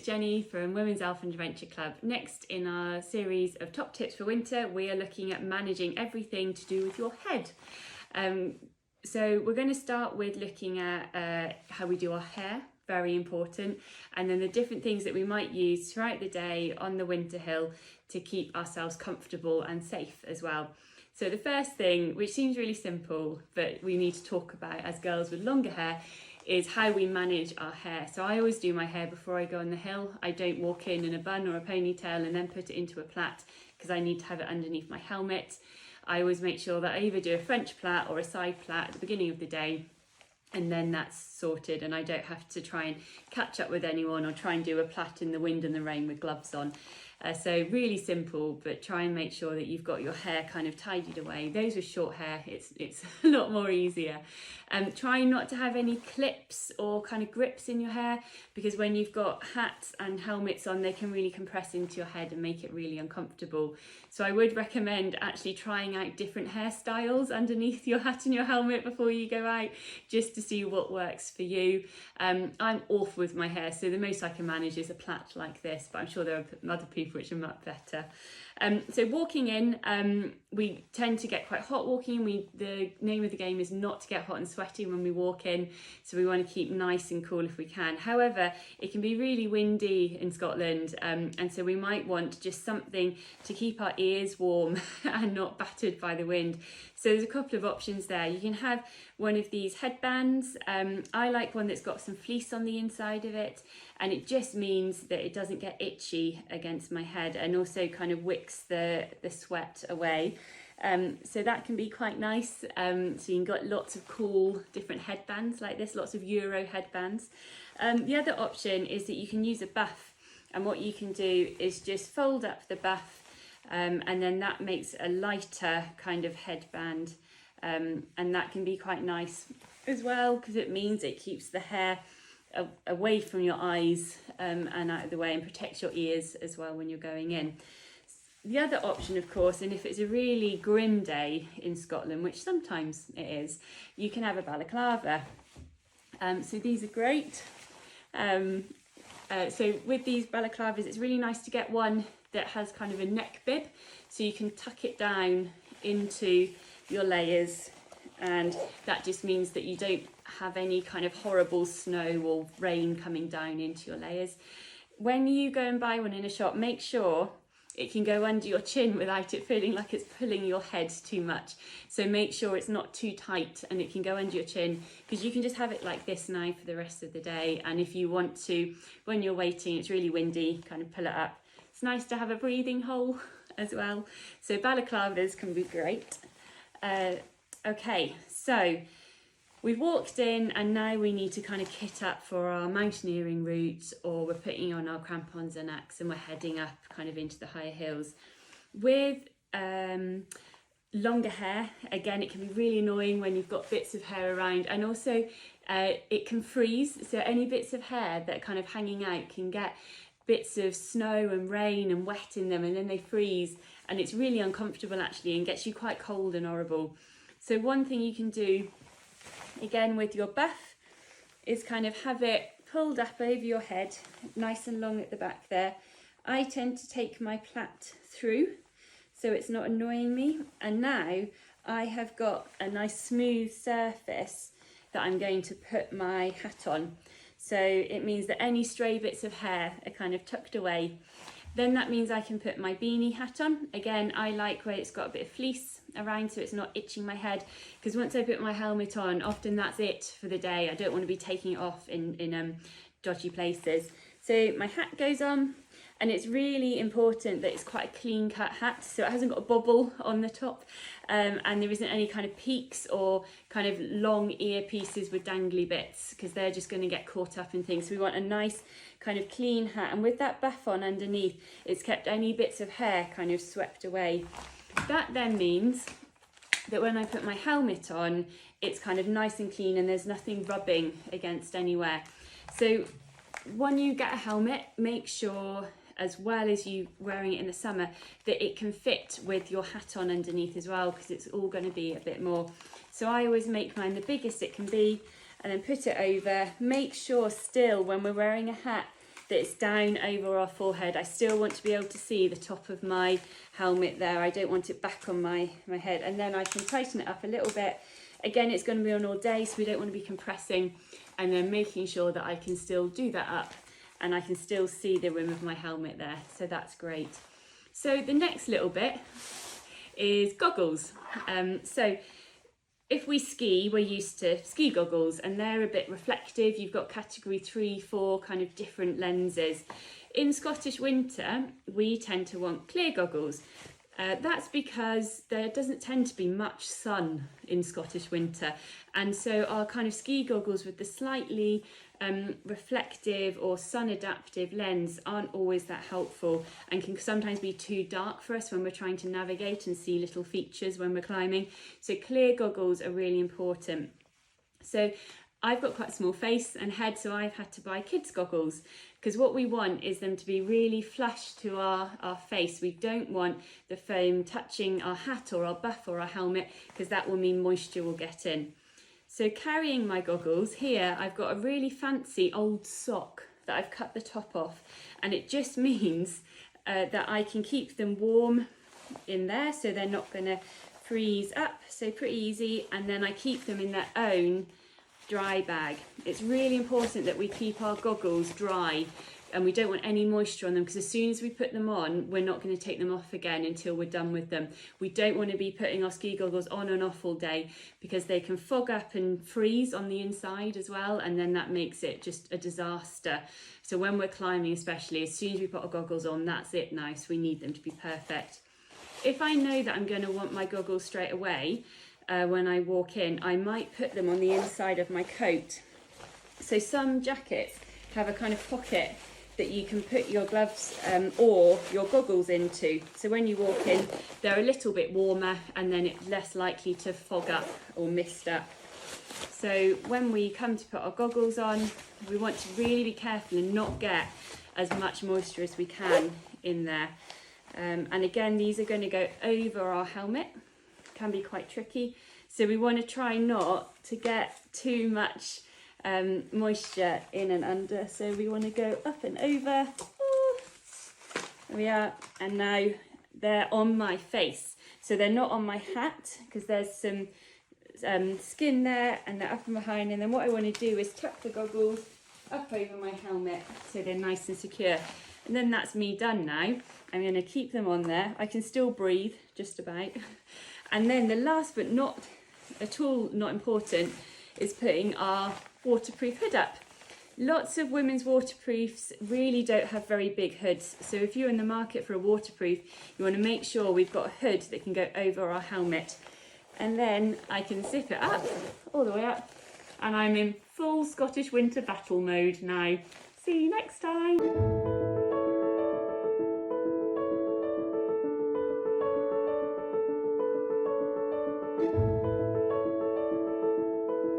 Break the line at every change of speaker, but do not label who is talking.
it's Jenny from Women's Elf and Adventure Club. Next in our series of top tips for winter, we are looking at managing everything to do with your head. So we're going to start with looking at how we do our hair, very important, and then the different things that we might use throughout the day on the winter hill to keep ourselves comfortable and safe as well. So the first thing, which seems really simple, but we need to talk about as girls with longer hair, is how we manage our hair. So I always do my hair before I go on the hill. I don't walk in a bun or a ponytail and then put it into a plait because I need to have it underneath my helmet. I always make sure that I either do a French plait or a side plait at the beginning of the day, and then that's sorted and I don't have to try and catch up with anyone or try and do a plait in the wind and the rain with gloves on. So really simple, but try and make sure that you've got your hair kind of tidied away. Those with short hair, it's a lot more easier. Try not to have any clips or kind of grips in your hair, because when you've got hats and helmets on, they can really compress into your head and make it really uncomfortable. So I would recommend actually trying out different hairstyles underneath your hat and your helmet before you go out, just to see what works for you. I'm awful with my hair, so the most I can manage is a plait like this, but I'm sure there are other people which are much better. So walking in, we tend to get quite hot walking in. The name of the game is not to get hot and sweaty when we walk in, so we want to keep nice and cool if we can. However, it can be really windy in Scotland, and so we might want just something to keep our ears warm and not battered by the wind. So there's a couple of options there. You can have one of these headbands. I like one that's got some fleece on the inside of it, and it just means that it doesn't get itchy against my head and also kind of wicks the sweat away. So that can be quite nice. So you've got lots of cool different headbands like this, lots of Euro headbands. The other option is that you can use a buff, and what you can do is just fold up the buff, and then that makes a lighter kind of headband, and that can be quite nice as well, because it means it keeps the hair away from your eyes and out of the way, and protects your ears as well when you're going in. The other option, of course, and if it's a really grim day in Scotland, which sometimes it is, you can have a balaclava. So these are great. So with these balaclavas, it's really nice to get one that has kind of a neck bib, so you can tuck it down into your layers, and that just means that you don't have any kind of horrible snow or rain coming down into your layers. When you go and buy one in a shop, make sure it can go under your chin without it feeling like it's pulling your head too much. So make sure it's not too tight and it can go under your chin, because you can just have it like this now for the rest of the day. And if you want to, when you're waiting, it's really windy, kind of pull it up. It's nice to have a breathing hole as well. So balaclavas can be great. Okay, so we've walked in and now we need to kind of kit up for our mountaineering route, or we're putting on our crampons and axe and we're heading up kind of into the higher hills. With longer hair, again, it can be really annoying when you've got bits of hair around, and also it can freeze. So any bits of hair that are kind of hanging out can get bits of snow and rain and wet in them, and then they freeze, and it's really uncomfortable actually, and gets you quite cold and horrible. So one thing you can do, again with your buff, is kind of have it pulled up over your head, nice and long at the back there. I tend to take my plait through so it's not annoying me, and now I have got a nice smooth surface that I'm going to put my hat on. So it means that any stray bits of hair are kind of tucked away. Then that means I can put my beanie hat on. Again, I like where it's got a bit of fleece around so it's not itching my head, because once I put my helmet on, often that's it for the day. I don't want to be taking it off in dodgy places. So my hat goes on, and it's really important that it's quite a clean cut hat, so it hasn't got a bobble on the top, and there isn't any kind of peaks or kind of long earpieces with dangly bits, because they're just going to get caught up in things. So we want a nice kind of clean hat, and with that buff on underneath, it's kept any bits of hair kind of swept away. That then means that when I put my helmet on, it's kind of nice and clean and there's nothing rubbing against anywhere. So when you get a helmet, make sure, as well as you wearing it in the summer, that it can fit with your hat on underneath as well, because it's all going to be a bit more. So I always make mine the biggest it can be, and then put it over. Make sure still when we're wearing a hat that it's down over our forehead. I still want to be able to see the top of my helmet there. I don't want it back on my head. And then I can tighten it up a little bit. Again, it's going to be on all day, so we don't want to be compressing, and then making sure that I can still do that up and I can still see the rim of my helmet there. So that's great. So the next little bit is goggles. So if we ski, we're used to ski goggles, and they're a bit reflective. You've got category 3, 4 kind of different lenses. In Scottish winter, we tend to want clear goggles. That's because there doesn't tend to be much sun in Scottish winter, and so our kind of ski goggles with the slightly reflective or sun adaptive lens aren't always that helpful, and can sometimes be too dark for us when we're trying to navigate and see little features when we're climbing. So clear goggles are really important. So I've got quite a small face and head, so I've had to buy kids goggles, because what we want is them to be really flush to our face. We don't want the foam touching our hat or our buff or our helmet, because that will mean moisture will get in. So carrying my goggles, here I've got a really fancy old sock that I've cut the top off, and it just means that I can keep them warm in there, so they're not going to freeze up, so pretty easy. And then I keep them in their own dry bag. It's really important that we keep our goggles dry, and we don't want any moisture on them, because as soon as we put them on, we're not going to take them off again until we're done with them. We don't want to be putting our ski goggles on and off all day, because they can fog up and freeze on the inside as well, and then that makes it just a disaster. So when we're climbing especially, as soon as we put our goggles on, that's it now, so we need them to be perfect. If I know that I'm going to want my goggles straight away, when I walk in, I might put them on the inside of my coat. So some jackets have a kind of pocket that you can put your gloves or your goggles into. So when you walk in, they're a little bit warmer, and then it's less likely to fog up or mist up. So when we come to put our goggles on, we want to really be careful and not get as much moisture as we can in there. And again, these are going to go over our helmet. Can be quite tricky, so we want to try not to get too much moisture in and under, so we want to go up and over. There we are, and now they're on my face, so they're not on my hat, because there's some skin there, and they're up and behind. And then what I want to do is tuck the goggles up over my helmet so they're nice and secure, and then that's me done. Now I'm going to keep them on there. I can still breathe just about. And then the last but not at all not important is putting our waterproof hood up. Lots of women's waterproofs really don't have very big hoods, so if you're in the market for a waterproof, you want to make sure we've got a hood that can go over our helmet. And then I can zip it up, all the way up, and I'm in full Scottish winter battle mode now. See you next time.